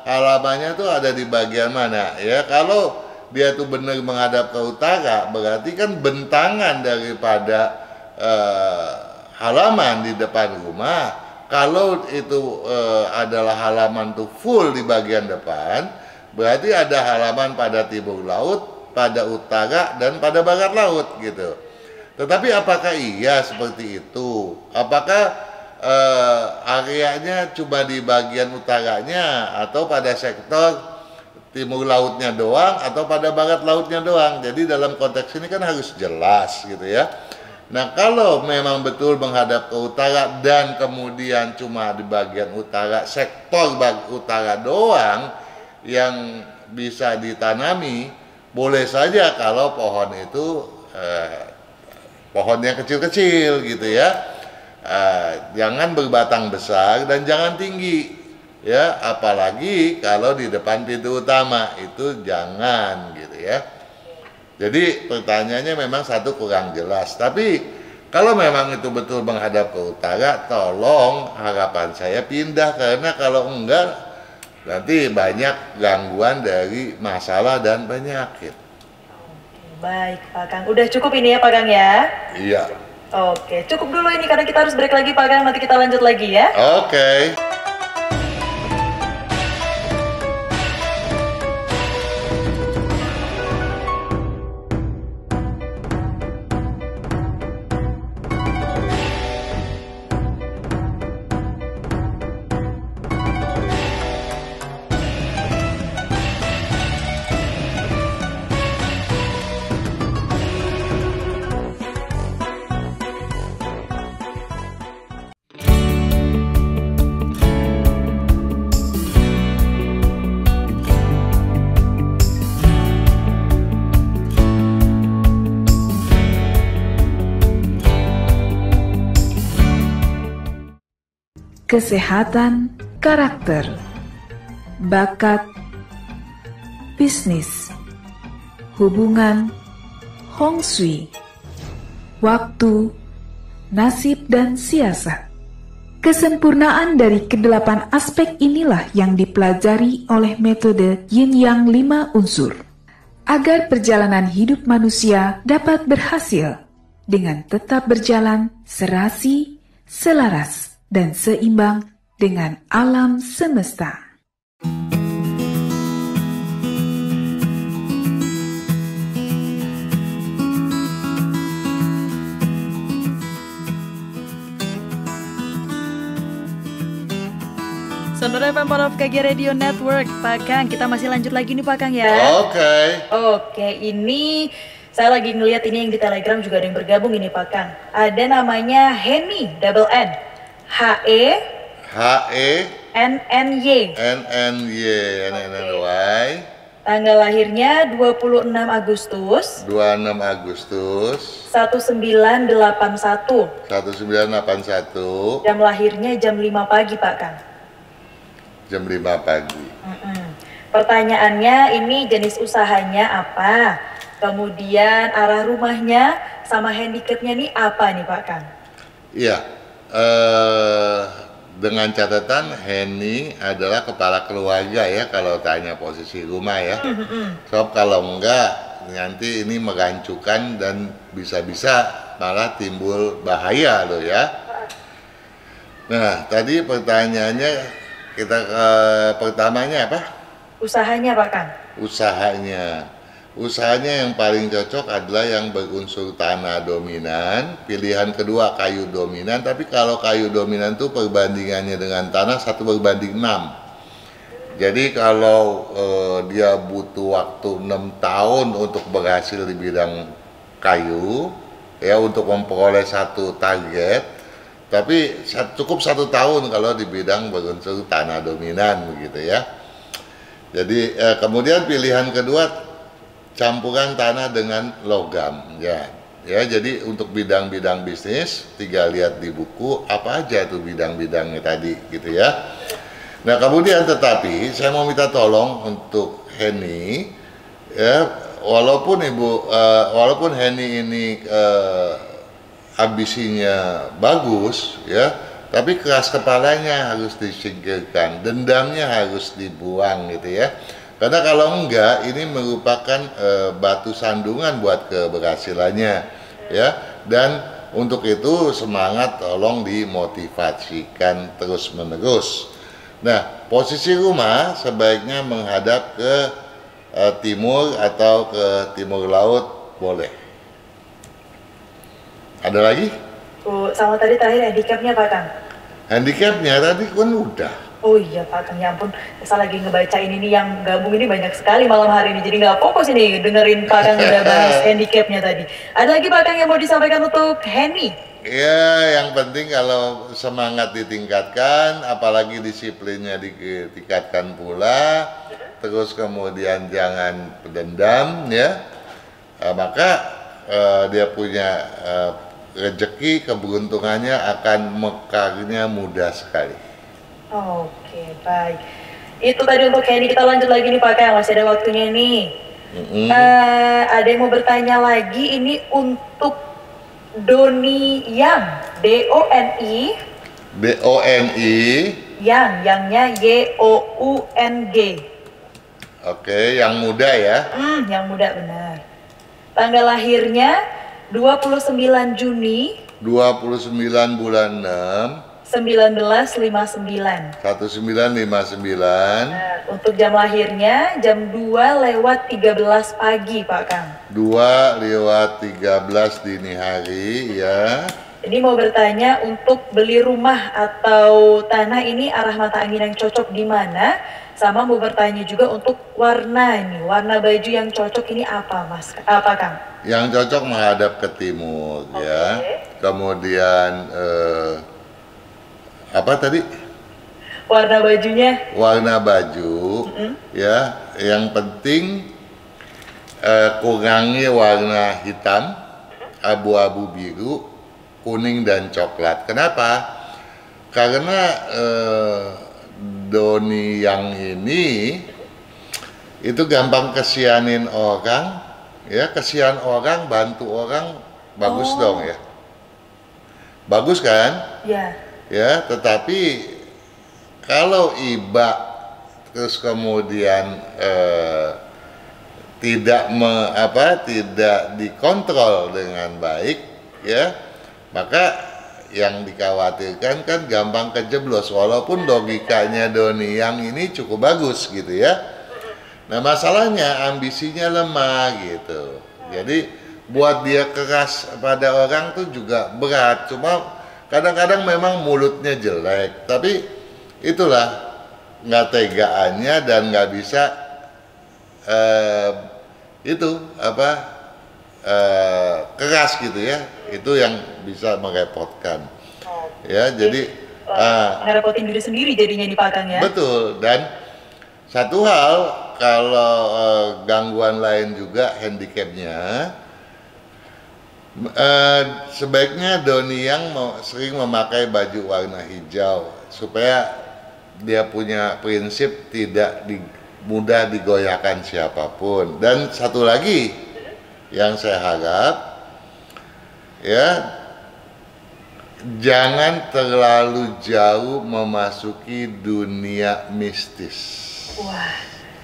halamannya tuh ada di bagian mana ya? Kalau dia tuh benar menghadap ke utara, berarti kan bentangan daripada halaman di depan rumah. Kalau itu adalah halaman tuh full di bagian depan, berarti ada halaman pada timur laut, pada utara dan pada barat laut gitu. Tetapi apakah iya seperti itu? Apakah areanya cuma di bagian utaranya atau pada sektor timur lautnya doang atau pada barat lautnya doang? Jadi dalam konteks ini kan harus jelas gitu ya. Nah, kalau memang betul menghadap ke utara dan kemudian cuma di bagian utara, sektor utara doang yang bisa ditanami, boleh saja kalau pohon itu pohonnya kecil-kecil gitu ya. Jangan berbatang besar dan jangan tinggi ya, apalagi kalau di depan pintu utama itu jangan gitu ya. Jadi pertanyaannya memang satu kurang jelas, tapi kalau memang itu betul menghadap ke utara, tolong harapan saya pindah, karena kalau enggak nanti banyak gangguan dari masalah dan penyakit. Baik Pak Kang, udah cukup ini ya Pak Kang ya? Iya. Oke, cukup dulu ini karena kita harus break lagi Pak Kang, nanti kita lanjut lagi ya. Oke. Kesehatan karakter, bakat, bisnis, hubungan, Hong Shui, waktu, nasib dan siasat. Kesempurnaan dari kedelapan aspek inilah yang dipelajari oleh metode Yin Yang 5 unsur, agar perjalanan hidup manusia dapat berhasil dengan tetap berjalan serasi, selaras, dan seimbang dengan alam semesta. Sonora FM Part of KG Radio Network, Pak Kang, kita masih lanjut lagi nih Pak Kang ya. Oke, ini saya lagi ngelihat ini yang di Telegram juga ada yang bergabung ini Pak Kang. Ada namanya Henny, double N, N-N-Y. Tanggal lahirnya 26 Agustus 1981. Jam lahirnya jam 5 pagi Pak Kang. Jam 5 pagi. Pertanyaannya ini jenis usahanya apa? Kemudian arah rumahnya sama handicapnya nih apa nih Pak Kang? Iya, dengan catatan Henny adalah kepala keluarga ya kalau tanya posisi rumah ya. So kalau enggak nanti ini merancukan dan bisa-bisa malah timbul bahaya loh ya. Nah tadi pertanyaannya kita pertamanya apa? Usahanya Pak Kang. Usahanya yang paling cocok adalah yang berunsur tanah dominan, pilihan kedua kayu dominan, tapi kalau kayu dominan itu perbandingannya dengan tanah 1:6. Jadi kalau dia butuh waktu 6 tahun untuk berhasil di bidang kayu, ya untuk memperoleh satu target, tapi cukup 1 tahun kalau di bidang berunsur tanah dominan begitu ya. Jadi kemudian pilihan kedua campuran tanah dengan logam ya. Jadi untuk bidang-bidang bisnis tinggal lihat di buku apa aja tuh bidang-bidangnya tadi gitu ya. Nah kemudian tetapi saya mau minta tolong untuk Henny ya, walaupun Henny ini ambisinya bagus ya, tapi keras kepalanya harus disingkirkan, dendamnya harus dibuang gitu ya. Karena kalau enggak, ini merupakan batu sandungan buat keberhasilannya, ya. Dan untuk itu semangat tolong dimotivasikan terus-menerus. Nah, posisi rumah sebaiknya menghadap ke timur atau ke timur laut boleh. Ada lagi? Sama tadi terakhir handicapnya Pak Kang. Handicapnya tadi kan udah. Oh iya Pak Kang, ya ampun, saya lagi ngebacain ini yang gabung ini banyak sekali malam hari ini, jadi nggak fokus ini dengerin Pak Kang udah bahas handicapnya tadi. Ada lagi Pak Kang yang mau disampaikan untuk Henny? Ya, yang penting kalau semangat ditingkatkan, apalagi disiplinnya ditingkatkan pula, terus kemudian jangan pendendam ya, maka dia punya rezeki, keberuntungannya akan mekarnya mudah sekali. Oke, baik. Itu tadi untuk Henny. Kita lanjut lagi nih Pak Kang, masih ada waktunya nih. Ada yang mau bertanya lagi, ini untuk Doni Yang, D-O-N-I D-O-N-I Yangnya Y-O-U-N-G. Oke, yang muda ya? Yang muda benar. Tanggal lahirnya 29 Juni 29 bulan 6 1959. 1959. Untuk jam lahirnya jam 2:13 pagi Pak Kang. 2:13 dini hari ya. Ini mau bertanya untuk beli rumah atau tanah ini arah mata angin yang cocok di mana? Sama mau bertanya juga untuk warna ini, warna baju yang cocok ini apa Mas? Apa Kang? Yang cocok menghadap ke timur ya. Kemudian apa tadi? Warna bajunya? Warna baju ya. Yang penting kurangi warna hitam, abu-abu biru, kuning dan coklat. Kenapa? Karena Doni yang ini itu gampang kesianin orang, ya, kesian orang, bantu orang, bagus dong ya. Bagus kan? Ya. Ya, tetapi kalau iba terus kemudian tidak dikontrol dengan baik, ya, maka yang dikhawatirkan kan gampang kejeblos, walaupun logikanya Doni yang ini cukup bagus gitu ya. Nah masalahnya ambisinya lemah gitu, jadi buat dia keras pada orang tuh juga berat. Cuma kadang-kadang memang mulutnya jelek, tapi itulah nggak tegaannya dan nggak bisa keras gitu ya. Itu yang bisa merepotkan. Ya, jadi ngerepotin diri sendiri jadinya Pak Kang ya. Betul. Dan satu hal, kalau gangguan lain juga handicapnya, sebaiknya Doni yang sering memakai baju warna hijau supaya dia punya prinsip tidak mudah digoyahkan siapapun. Dan satu lagi yang saya harap, ya, jangan terlalu jauh memasuki dunia mistis. Wah,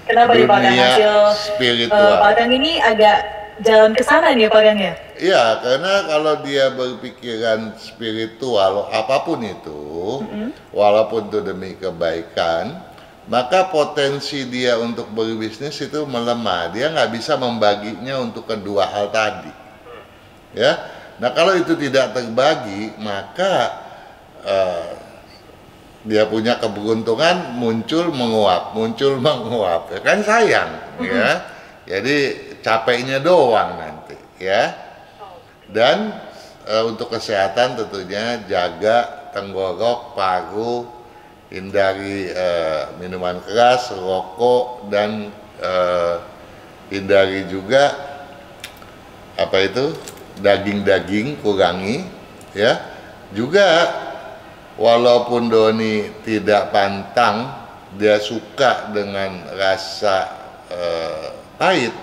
kenapa nih Pak Kang hasil spiritual? Pak Kang ini agak jalan ke sana nih Pak Kang ya? Iya, karena kalau dia berpikiran spiritual apapun itu, walaupun itu demi kebaikan, maka potensi dia untuk berbisnis itu melemah. Dia nggak bisa membaginya untuk kedua hal tadi. Ya, nah kalau itu tidak terbagi, maka dia punya keberuntungan muncul menguap, ya kan sayang, ya. Jadi capeknya doang nanti, ya. Dan untuk kesehatan tentunya jaga tenggorok, paru, hindari minuman keras, rokok, dan hindari juga daging-daging, kurangi, ya. Juga walaupun Doni tidak pantang, dia suka dengan rasa pahit,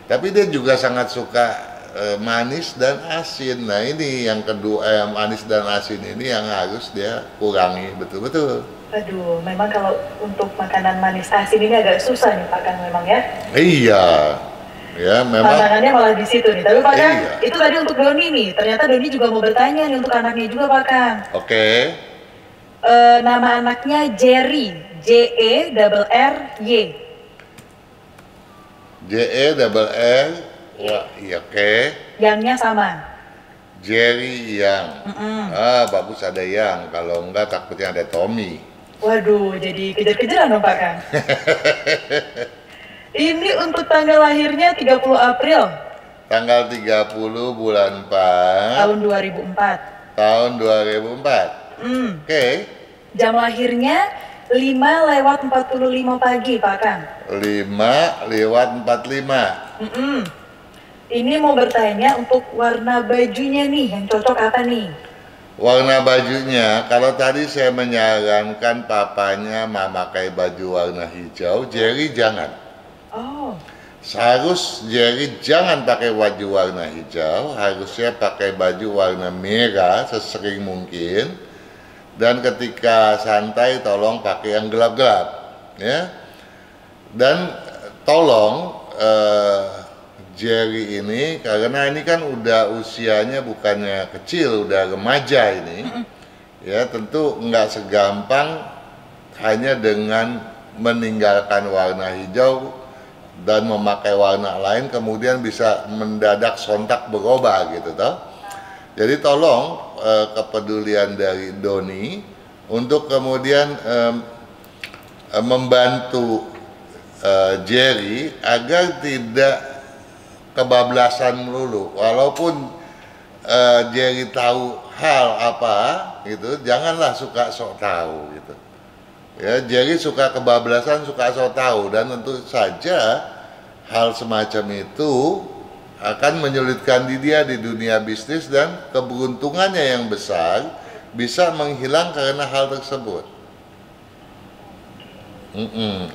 tapi dia juga sangat suka manis dan asin. Nah ini yang kedua, manis dan asin ini yang harus dia kurangi betul-betul. Aduh, memang kalau untuk makanan manis asin ini agak susah nih Pak Kang memang ya. Iya, ya memang. Tantangannya malah di situ nih. Tapi Pak Kang, iya. Itu tadi untuk Doni nih. Ternyata Doni juga mau bertanya nih untuk anaknya juga Pak Kang. Oke. Nama anaknya Jerry, J-E-R-R-Y. JE double R. Wah, iya oke. Yang-nya sama. Jerry Yang. Bagus ada Yang. Kalau enggak takutnya ada Tommy. Waduh, jadi kejar-kejaran dong Pak Kang. Ini untuk tanggal lahirnya 30 April. Tanggal 30 bulan 4. Tahun 2004. Tahun 2004. Oke. Jam lahirnya 5:45 pagi Pak Kang. 5:45. Ini mau bertanya untuk warna bajunya nih, yang cocok apa nih? Warna bajunya, kalau tadi saya menyarankan papanya memakai baju warna hijau, Jerry jangan. Oh. Harus Jerry jangan pakai baju warna hijau, harusnya pakai baju warna merah sesering mungkin. Dan ketika santai tolong pakai yang gelap-gelap, ya. Dan tolong Jerry ini, karena ini kan udah usianya bukannya kecil, udah remaja ini, ya tentu nggak segampang hanya dengan meninggalkan warna hijau dan memakai warna lain kemudian bisa mendadak sontak berubah gitu toh. Jadi tolong kepedulian dari Doni untuk kemudian membantu Jerry agar tidak kebablasan melulu, walaupun Jerry tahu hal apa gitu, janganlah suka sok tahu gitu. Ya, Jerry suka kebablasan, suka sok tahu, dan tentu saja hal semacam itu akan menyulitkan dia di dunia bisnis dan keberuntungannya yang besar bisa menghilang karena hal tersebut.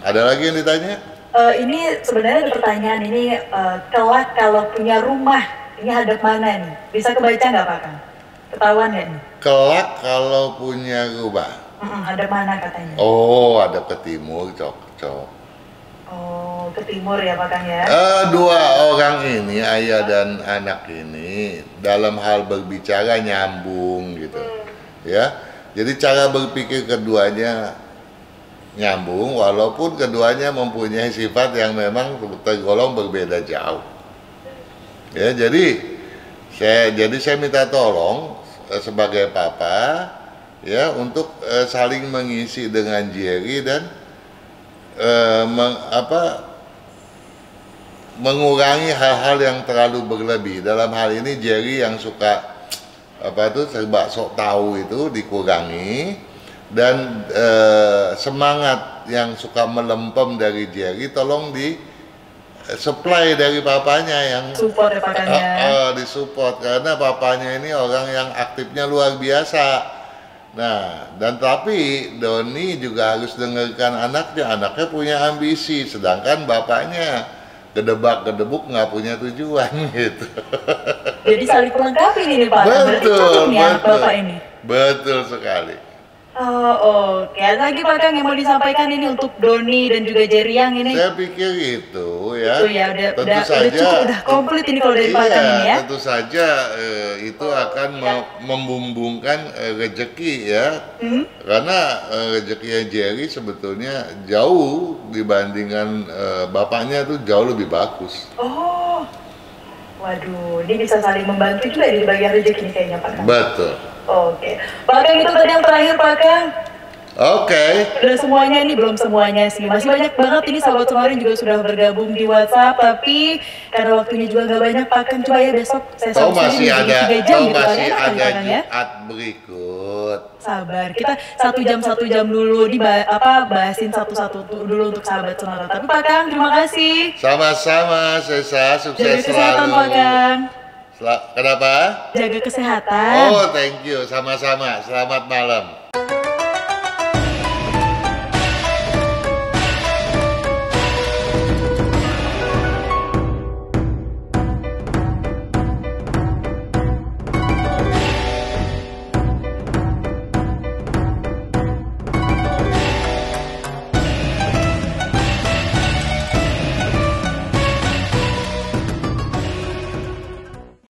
Ada lagi yang ditanya? Ini sebenarnya ada pertanyaan ini, kelak kalau punya rumah ini hadap mana nih? Bisa kebaca nggak Pak Kang? Ketahuan nggak nih? Kelak kalau punya rumah. Hadap mana katanya? Oh, hadap ke timur, cocok. Oh, ke timur ya Pak Kang ya? Dua orang ini, ayah dan anak ini, dalam hal berbicara nyambung gitu, ya. Jadi cara berpikir keduanya nyambung, walaupun keduanya mempunyai sifat yang memang tergolong berbeda jauh. Ya, jadi saya minta tolong sebagai papa ya untuk saling mengisi dengan Jerry dan mengurangi hal-hal yang terlalu berlebih. Dalam hal ini Jerry yang suka serba sok tahu itu dikurangi, dan semangat yang suka melempem dari Jerry tolong di supply dari papanya yang support ya Pak Kang ya. Disupport, karena papanya ini orang yang aktifnya luar biasa. Nah, dan tapi Doni juga harus dengarkan anaknya punya ambisi, sedangkan bapaknya gedebak-gedebuk nggak punya tujuan gitu. Jadi saling melengkapi nih Pak. Betul, Bapak ini. Betul sekali. Oh, oke. Ada lagi Pak Kang yang mau disampaikan ini untuk Doni dan juga Jerry yang ini? Saya pikir itu ya. Itu ya, udah cukup, udah komplit ini kalau dari Pak Kang ini ya. Tentu saja itu akan membumbungkan rezeki ya. Karena rezekinya Jerry sebetulnya jauh dibandingkan bapaknya itu jauh lebih bagus. Oh. Waduh, ini bisa saling membantu juga di bagian rezeki ini kayaknya Pak Kang. Betul. Oke, Pak Kang itu tadi yang terakhir Pak Kang. Oke. Udah semuanya ini, belum semuanya sih. Masih banyak banget ini sahabat Semarin juga sudah bergabung di WhatsApp, tapi karena waktunya juga nggak banyak Pak Kang, coba ya besok saya masih ada 3 jam gitu masih Pak ada Kang ya. Jumat berikut. Sabar, kita 1 jam dulu bahasin satu-satu dulu untuk sahabat Sonora. Tapi Pak Kang, terima kasih. Sama-sama, Sesa, sukses Jaga kesehatan selalu. Pak Kang. Kenapa? Jaga kesehatan. Oh, thank you. Sama-sama. Selamat malam.